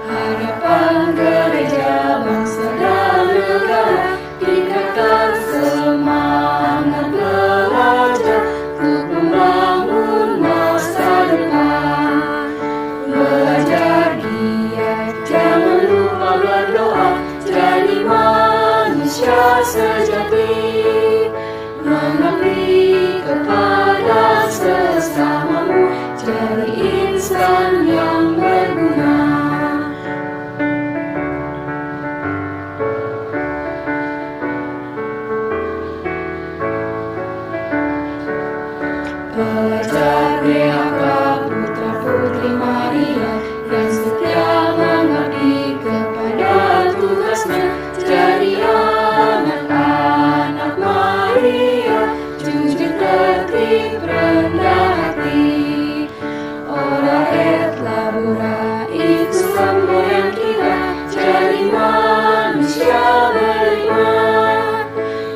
harapan gereja, bangsa dan negara, tingkatkan semangat belajar untuk membangun masa depan. Belajar giat, jangan lupa berdoa, jadi manusia sejati, mengabdi kepada sesamamu, jadi insan yang berguna. Pelajar PHK Putra Putri Maria yang setia mengabdi kepada tugasnya, jadi anak-anak Maria, jujur tertib rendah hati. Ora et labora, itu semboyan kita, jadi manusia beriman,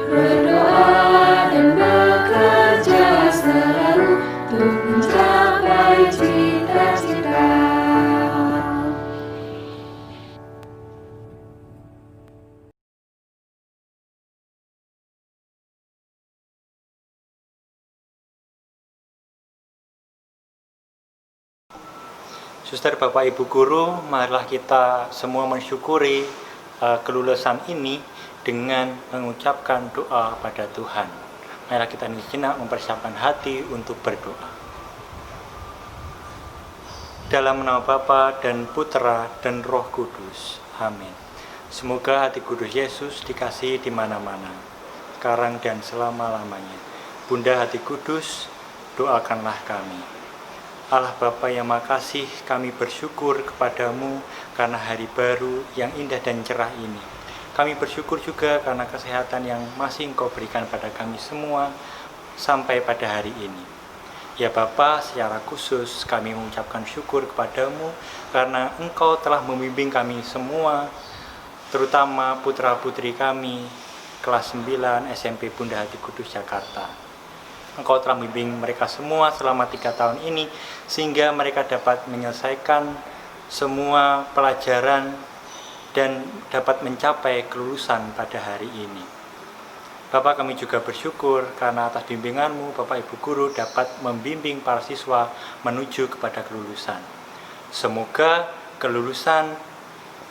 berdoa dan bekerja selalu untuk mencapai cita-cita. Suster, Bapak, Ibu Guru, marilah kita semua mensyukuri kelulusan ini dengan mengucapkan doa pada Tuhan. Marilah kita sejenak mempersiapkan hati untuk berdoa. Dalam nama Bapa dan Putra dan Roh Kudus. Amin. Semoga hati kudus Yesus dikasihi di mana-mana, sekarang dan selama-lamanya. Bunda hati kudus, doakanlah kami. Allah Bapa yang makasih, kami bersyukur kepadamu karena hari baru yang indah dan cerah ini. Kami bersyukur juga karena kesehatan yang masih Engkau berikan pada kami semua sampai pada hari ini. Ya Bapa, secara khusus kami mengucapkan syukur kepadamu karena Engkau telah membimbing kami semua, terutama putra-putri kami kelas 9 SMP Bunda Hati Kudus Jakarta. Engkau telah membimbing mereka semua selama 3 tahun ini, sehingga mereka dapat menyelesaikan semua pelajaran dan dapat mencapai kelulusan pada hari ini. Bapak, kami juga bersyukur karena atas bimbingan-Mu, Bapak Ibu Guru dapat membimbing para siswa menuju kepada kelulusan. Semoga kelulusan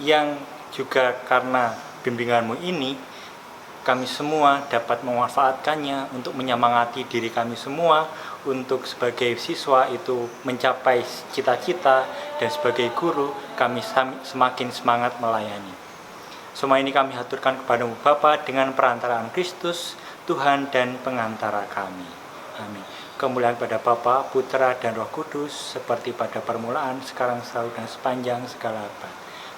yang juga karena bimbingan-Mu ini, kami semua dapat memanfaatkannya untuk menyemangati diri kami semua untuk sebagai siswa itu mencapai cita-cita, dan sebagai guru kami semakin semangat melayani. Semua ini kami haturkan kepada-Mu Bapa dengan perantaraan Kristus, Tuhan dan pengantara kami. Amin. Kemuliaan pada Bapa, Putra dan Roh Kudus, seperti pada permulaan, sekarang, selalu, dan sepanjang segala abad.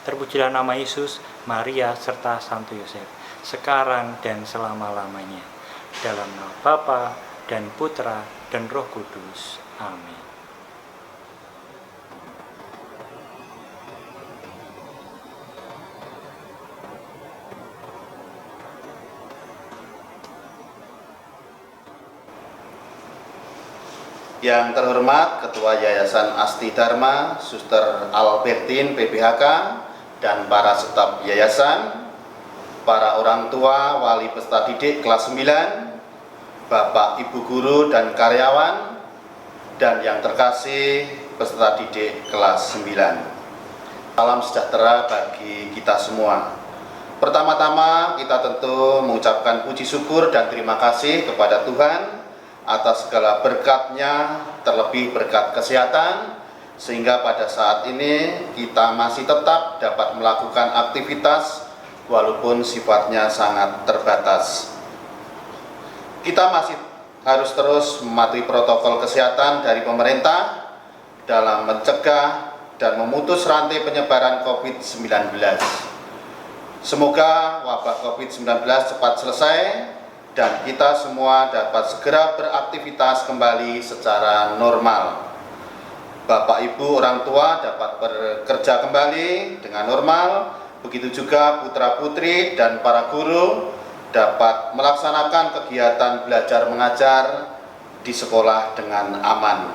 Terpujilah nama Yesus, Maria, serta Santo Yosef, sekarang dan selama-lamanya. Dalam nama Bapa dan Putra dan Roh Kudus. Amin. Yang terhormat Ketua Yayasan Asti Dharma, Suster Albertin PBHK, dan para staf yayasan, para orang tua, wali peserta didik kelas 9, Bapak Ibu Guru dan karyawan, dan yang terkasih peserta didik kelas 9. Salam sejahtera bagi kita semua. Pertama-tama kita tentu mengucapkan puji syukur dan terima kasih kepada Tuhan atas segala berkat-Nya, terlebih berkat kesehatan, sehingga pada saat ini kita masih tetap dapat melakukan aktivitas walaupun sifatnya sangat terbatas. Kita masih harus terus mematuhi protokol kesehatan dari pemerintah dalam mencegah dan memutus rantai penyebaran COVID-19. Semoga wabah COVID-19 cepat selesai dan kita semua dapat segera beraktivitas kembali secara normal. Bapak Ibu orang tua dapat bekerja kembali dengan normal, begitu juga putra-putri dan para guru dapat melaksanakan kegiatan belajar mengajar di sekolah dengan aman.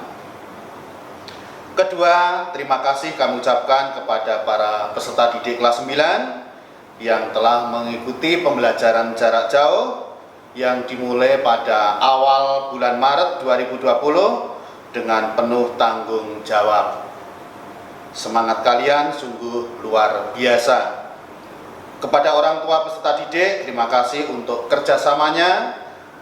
Kedua, terima kasih kami ucapkan kepada para peserta didik kelas 9 yang telah mengikuti pembelajaran jarak jauh yang dimulai pada awal bulan Maret 2020 dengan penuh tanggung jawab. Semangat kalian sungguh luar biasa. Kepada orang tua peserta didik, terima kasih untuk kerjasamanya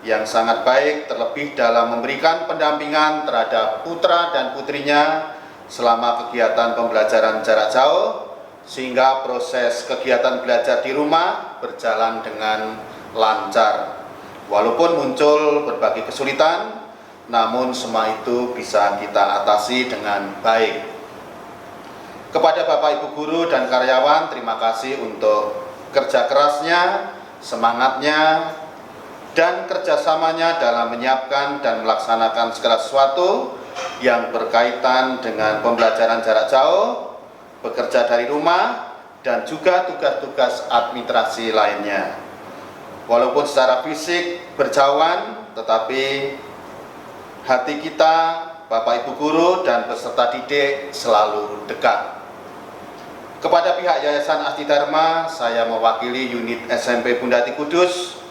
yang sangat baik, terlebih dalam memberikan pendampingan terhadap putra dan putrinya selama kegiatan pembelajaran jarak jauh, sehingga proses kegiatan belajar di rumah berjalan dengan lancar. Walaupun muncul berbagai kesulitan, namun semua itu bisa kita atasi dengan baik. Kepada Bapak Ibu Guru dan karyawan, terima kasih untuk kerja kerasnya, semangatnya, dan kerjasamanya dalam menyiapkan dan melaksanakan segala sesuatu yang berkaitan dengan pembelajaran jarak jauh, bekerja dari rumah, dan juga tugas-tugas administrasi lainnya. Walaupun secara fisik berjauhan, tetapi hati kita, Bapak Ibu Guru dan peserta didik selalu dekat. Kepada pihak Yayasan Asti Dharma, saya mewakili unit SMP Bundati Kudus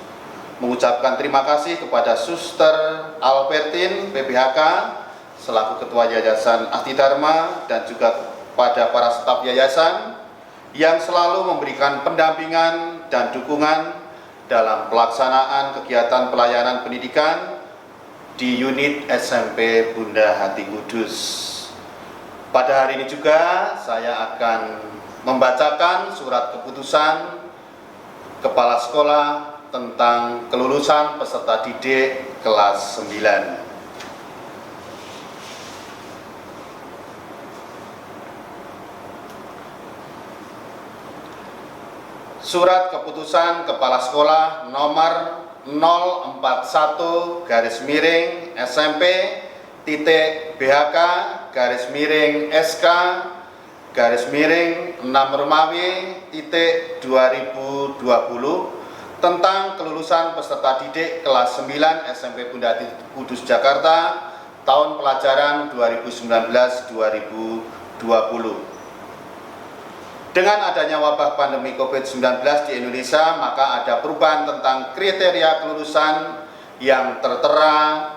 mengucapkan terima kasih kepada Suster Albertin PPHK selaku Ketua Yayasan Asti Dharma dan juga kepada para staf yayasan yang selalu memberikan pendampingan dan dukungan dalam pelaksanaan kegiatan pelayanan pendidikan di unit SMP Bunda Hati Kudus. Pada hari ini juga saya akan membacakan surat keputusan Kepala Sekolah tentang kelulusan peserta didik kelas 9. Surat keputusan Kepala Sekolah nomor 041-SMP-TT-BHK-6-Romawi-2020 tentang kelulusan peserta didik kelas 9 SMP Bundati Kudus Jakarta tahun pelajaran 2019-2020. Dengan adanya wabah pandemi COVID-19 di Indonesia, maka ada perubahan tentang kriteria kelulusan yang tertera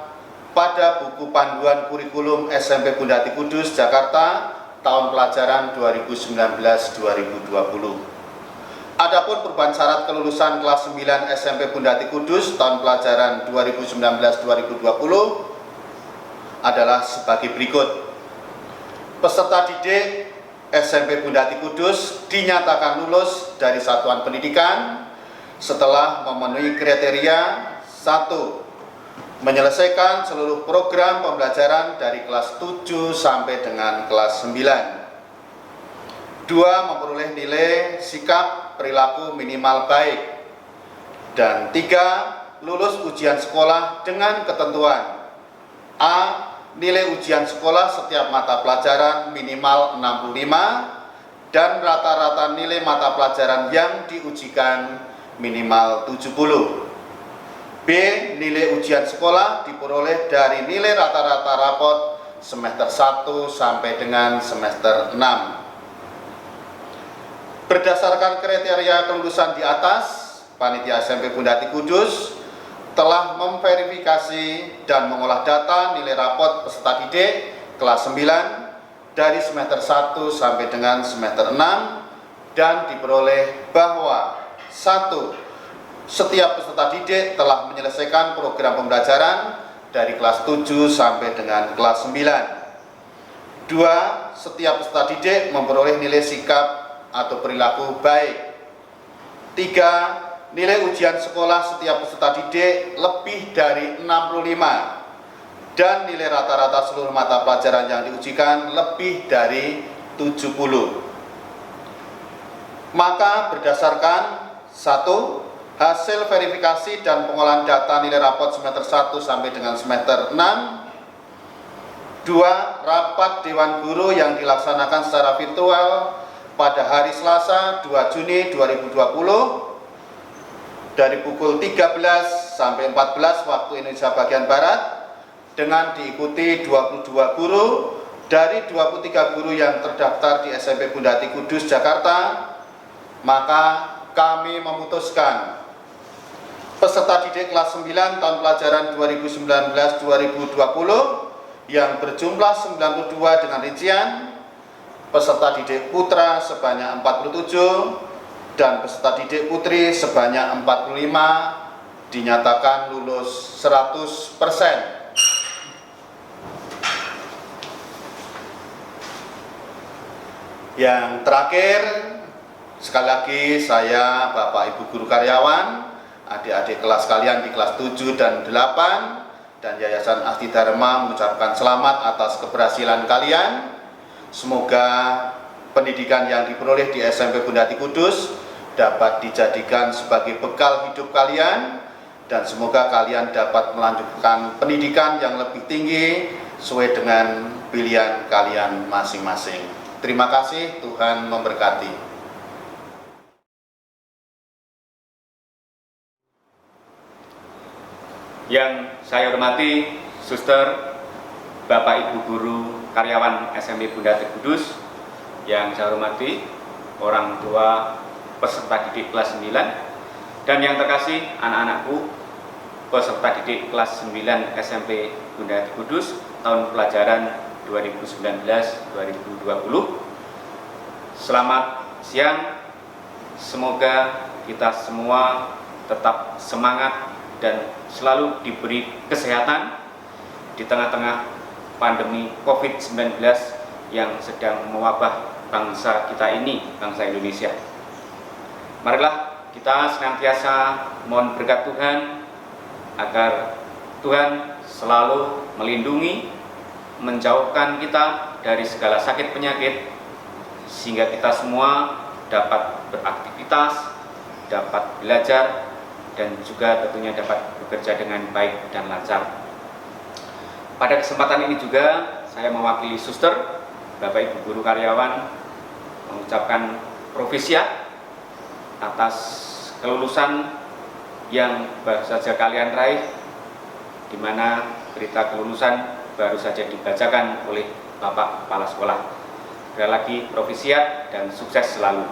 pada buku panduan kurikulum SMP Bundati Kudus Jakarta tahun pelajaran 2019-2020. Adapun perubahan syarat kelulusan kelas 9 SMP Bundati Kudus tahun pelajaran 2019-2020 adalah sebagai berikut. Peserta didik SMP Bundati Kudus dinyatakan lulus dari satuan pendidikan setelah memenuhi kriteria 1. Menyelesaikan seluruh program pembelajaran dari kelas 7 sampai dengan kelas 9. 2. Memperoleh nilai sikap perilaku minimal baik. Dan 3. Lulus ujian sekolah dengan ketentuan A. Nilai ujian sekolah setiap mata pelajaran minimal 65 dan rata-rata nilai mata pelajaran yang diujikan minimal 70. B. Nilai ujian sekolah diperoleh dari nilai rata-rata rapot semester 1 sampai dengan semester 6. Berdasarkan kriteria kelulusan di atas, Panitia SMP Bundati Kudus telah memverifikasi dan mengolah data nilai rapot peserta didik kelas 9 dari semester 1 sampai dengan semester 6 dan diperoleh bahwa 1. Setiap peserta didik telah menyelesaikan program pembelajaran dari kelas 7 sampai dengan kelas 9. 2. Setiap peserta didik memperoleh nilai sikap atau perilaku baik. 3. Nilai ujian sekolah setiap peserta didik lebih dari 65 dan nilai rata-rata seluruh mata pelajaran yang diujikan lebih dari 70. Maka berdasarkan 1. Hasil verifikasi dan pengolahan data nilai rapot semester 1 sampai dengan semester 6. 2. Rapat Dewan Guru yang dilaksanakan secara virtual pada hari Selasa 2 Juni 2020 dari pukul 13 sampai 14 waktu Indonesia bagian Barat dengan diikuti 22 guru dari 23 guru yang terdaftar di SMP Bunda Ati Kudus, Jakarta, maka kami memutuskan peserta didik kelas 9 tahun pelajaran 2019-2020 yang berjumlah 92 dengan rincian peserta didik putra sebanyak 47 dan peserta didik putri sebanyak 45 dinyatakan lulus 100%. Yang terakhir, sekali lagi saya, Bapak Ibu guru karyawan, adik-adik kelas kalian di kelas 7 dan 8 dan Yayasan Asti Dharma mengucapkan selamat atas keberhasilan kalian. Semoga pendidikan yang diperoleh di SMP Bunda Ati Kudus dapat dijadikan sebagai bekal hidup kalian dan semoga kalian dapat melanjutkan pendidikan yang lebih tinggi sesuai dengan pilihan kalian masing-masing. Terima kasih, Tuhan memberkati. Yang saya hormati Suster, Bapak Ibu guru karyawan SMP Bunda Ati Kudus, yang saya hormati orang tua peserta didik kelas 9, dan yang terkasih anak-anakku peserta didik kelas 9 SMP Bunda Ati Kudus tahun pelajaran 2019-2020. Selamat siang, semoga kita semua tetap semangat dan selalu diberi kesehatan di tengah-tengah pandemi COVID-19 yang sedang mewabah bangsa kita ini, bangsa Indonesia. Marilah kita senantiasa mohon berkat Tuhan agar Tuhan selalu melindungi, menjauhkan kita dari segala sakit penyakit, sehingga kita semua dapat beraktivitas, dapat belajar, dan juga tentunya dapat bekerja dengan baik dan lancar. Pada kesempatan ini juga saya mewakili Suster, Bapak Ibu guru karyawan, mengucapkan profisiat atas kelulusan yang baru saja kalian raih, di mana berita kelulusan baru saja dibacakan oleh Bapak Kepala Sekolah. Sekali lagi profisiat dan sukses selalu.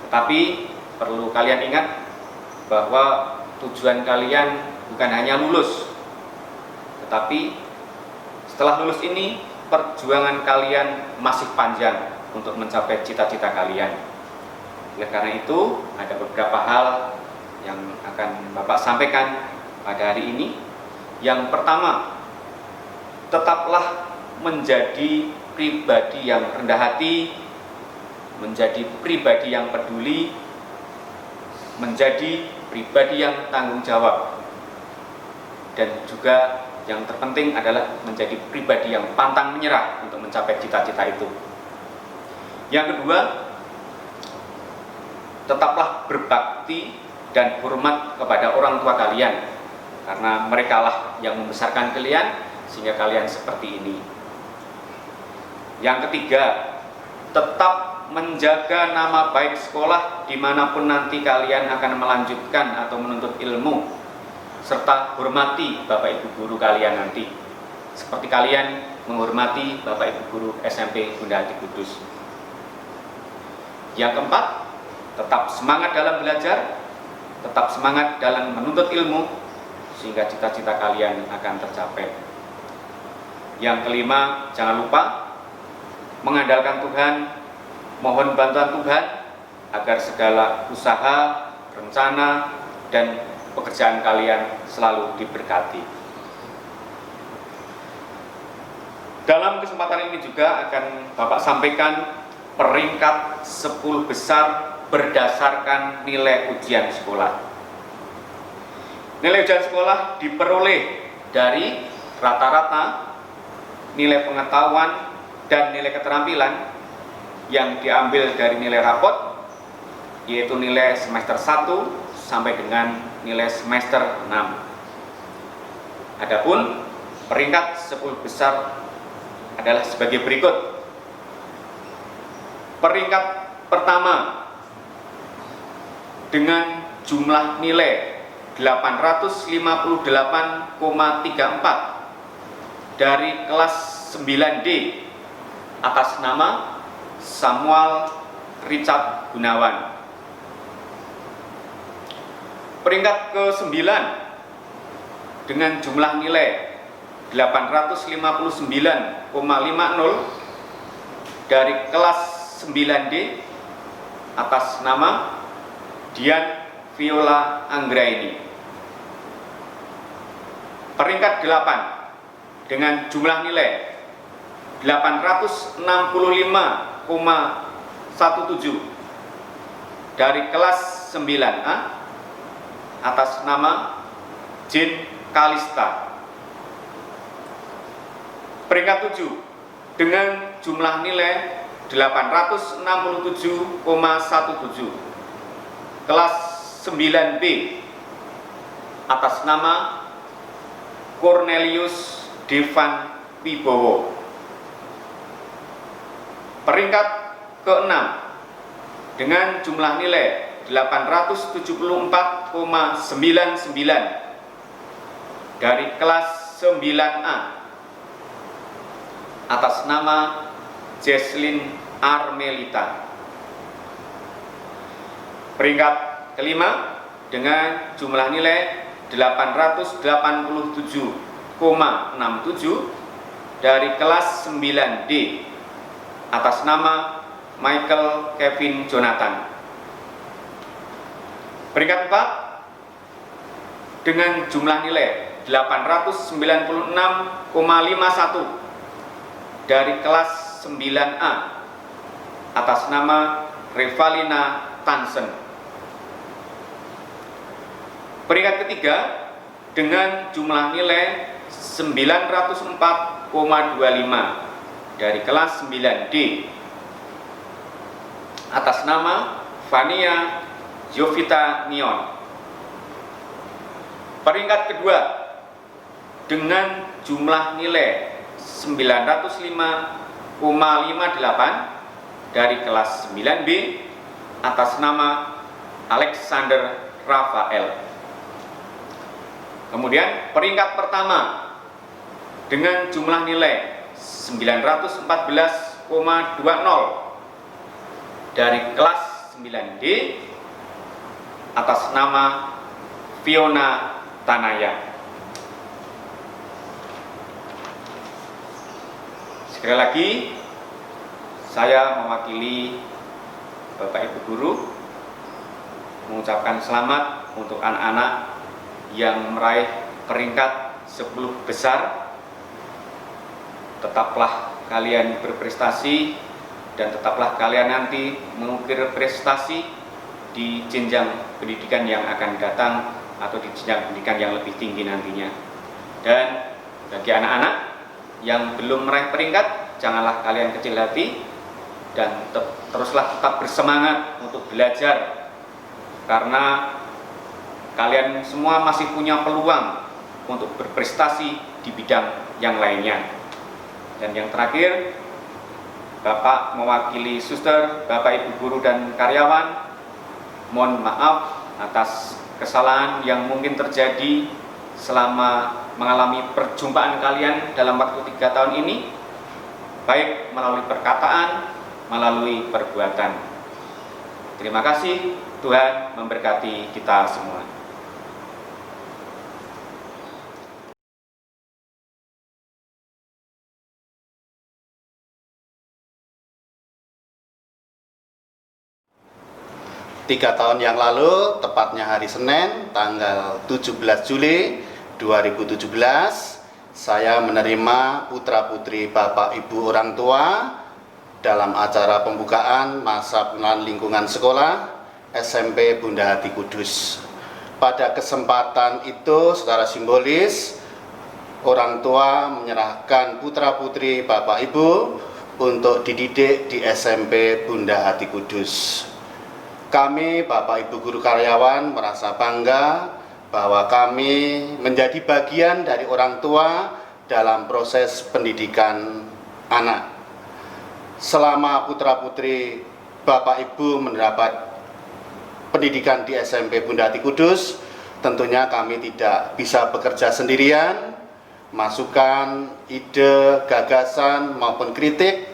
Tetapi perlu kalian ingat bahwa tujuan kalian bukan hanya lulus, tetapi setelah lulus ini perjuangan kalian masih panjang untuk mencapai cita-cita kalian. Oleh karena itu ada beberapa hal yang akan Bapak sampaikan pada hari ini. Yang pertama, tetaplah menjadi pribadi yang rendah hati, menjadi pribadi yang peduli, menjadi pribadi yang tanggung jawab, dan juga yang terpenting adalah menjadi pribadi yang pantang menyerah untuk mencapai cita-cita itu. Yang kedua, tetaplah berbakti dan hormat kepada orang tua kalian, karena merekalah yang membesarkan kalian sehingga kalian seperti ini. Yang ketiga, tetap menjaga nama baik sekolah dimanapun nanti kalian akan melanjutkan atau menuntut ilmu, serta hormati Bapak Ibu guru kalian nanti, seperti kalian menghormati Bapak Ibu guru SMP Bunda Ati Kudus. Yang keempat, tetap semangat dalam belajar, tetap semangat dalam menuntut ilmu, sehingga cita-cita kalian akan tercapai. Yang kelima, jangan lupa mengandalkan Tuhan, mohon bantuan Tuhan agar segala usaha, rencana, dan pekerjaan kalian selalu diberkati. Dalam kesempatan ini juga akan Bapak sampaikan peringkat 10 besar berdasarkan nilai ujian sekolah. Nilai ujian sekolah diperoleh dari rata-rata nilai pengetahuan dan nilai keterampilan yang diambil dari nilai rapot, yaitu nilai semester 1 sampai dengan nilai semester 6. Adapun peringkat 10 besar adalah sebagai berikut. Peringkat pertama dengan jumlah nilai 858,34 dari kelas 9D atas nama Samuel Richard Gunawan. Peringkat ke-9 dengan jumlah nilai 859,50 dari kelas 9D atas nama Dian Viola Anggraini. Peringkat 8 dengan jumlah nilai 865,17 dari kelas 9A atas nama Jin Kalista. Peringkat 7 dengan jumlah nilai 867,17 kelas 9B atas nama Cornelius Devan Wibowo. Peringkat ke-6 dengan jumlah nilai 874,99 dari kelas 9A atas nama Jesslyn Armelita. Peringkat ke-5 dengan jumlah nilai 887,67 dari kelas 9D atas nama Michael Kevin Jonathan. Peringkat 4 dengan jumlah nilai 896,51 dari kelas 9A atas nama Revalina Tansen. Peringkat ketiga dengan jumlah nilai 904,25 dari kelas 9D atas nama Vania Jovita Nion. Peringkat kedua dengan jumlah nilai 905,58 dari kelas 9B atas nama Alexander Rafael. Kemudian peringkat pertama dengan jumlah nilai 914,20 dari kelas 9D atas nama Fiona Tanaya. Sekali lagi saya mewakili Bapak Ibu Guru mengucapkan selamat untuk anak-anak yang meraih peringkat 10 besar. Tetaplah kalian berprestasi dan tetaplah kalian nanti mengukir prestasi di jenjang pendidikan yang akan datang atau di jenjang pendidikan yang lebih tinggi nantinya. Dan bagi anak-anak yang belum meraih peringkat, janganlah kalian kecil hati dan teruslah tetap bersemangat untuk belajar, karena kalian semua masih punya peluang untuk berprestasi di bidang yang lainnya. Dan yang terakhir, Bapak mewakili suster, Bapak Ibu guru dan karyawan, mohon maaf atas kesalahan yang mungkin terjadi selama mengalami perjumpaan kalian dalam waktu 3 tahun ini, baik melalui perkataan, melalui perbuatan. Terima kasih, Tuhan memberkati kita semua. Tiga tahun yang lalu, tepatnya hari Senin, tanggal 17 Juli 2017, saya menerima putra-putri Bapak Ibu orang tua dalam acara pembukaan masa pengenalan lingkungan sekolah SMP Bunda Hati Kudus. Pada kesempatan itu, secara simbolis, orang tua menyerahkan putra-putri Bapak Ibu untuk dididik di SMP Bunda Hati Kudus. Kami, Bapak Ibu guru karyawan, merasa bangga bahwa kami menjadi bagian dari orang tua dalam proses pendidikan anak. Selama putra-putri Bapak Ibu mendapat pendidikan di SMP Bunda Hati Kudus, tentunya kami tidak bisa bekerja sendirian. masukan, ide, gagasan maupun kritik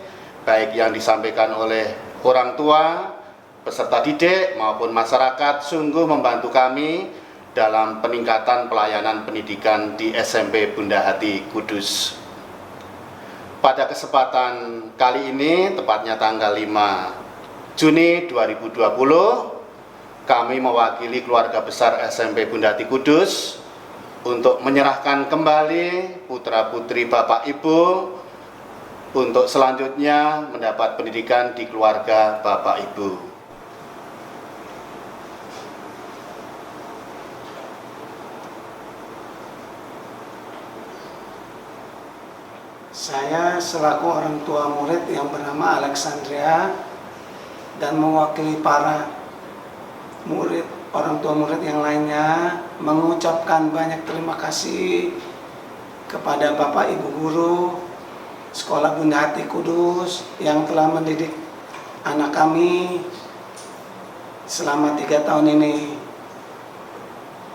baik yang disampaikan oleh orang tua, peserta didik maupun masyarakat sungguh membantu kami dalam peningkatan pelayanan pendidikan di SMP Bunda Hati Kudus. Pada kesempatan kali ini, tepatnya tanggal 5 Juni 2020, kami mewakili keluarga besar SMP Bunda Hati Kudus untuk menyerahkan kembali putra-putri Bapak Ibu untuk selanjutnya mendapat pendidikan di keluarga Bapak Ibu. Saya selaku orang tua murid yang bernama Alexandria dan mewakili para murid, orang tua murid yang lainnya mengucapkan banyak terima kasih kepada Bapak Ibu Guru Sekolah Bunda Hati Kudus yang telah mendidik anak kami selama 3 tahun ini.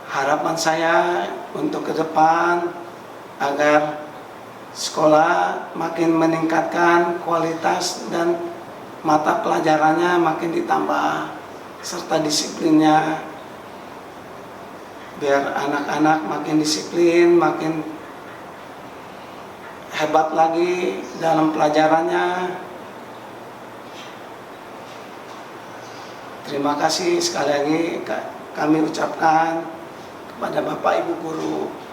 Harapan saya untuk ke depan agar sekolah makin meningkatkan kualitas dan mata pelajarannya makin ditambah serta disiplinnya, biar anak-anak makin disiplin, makin hebat lagi dalam pelajarannya. Terima kasih sekali lagi kami ucapkan kepada Bapak Ibu Guru.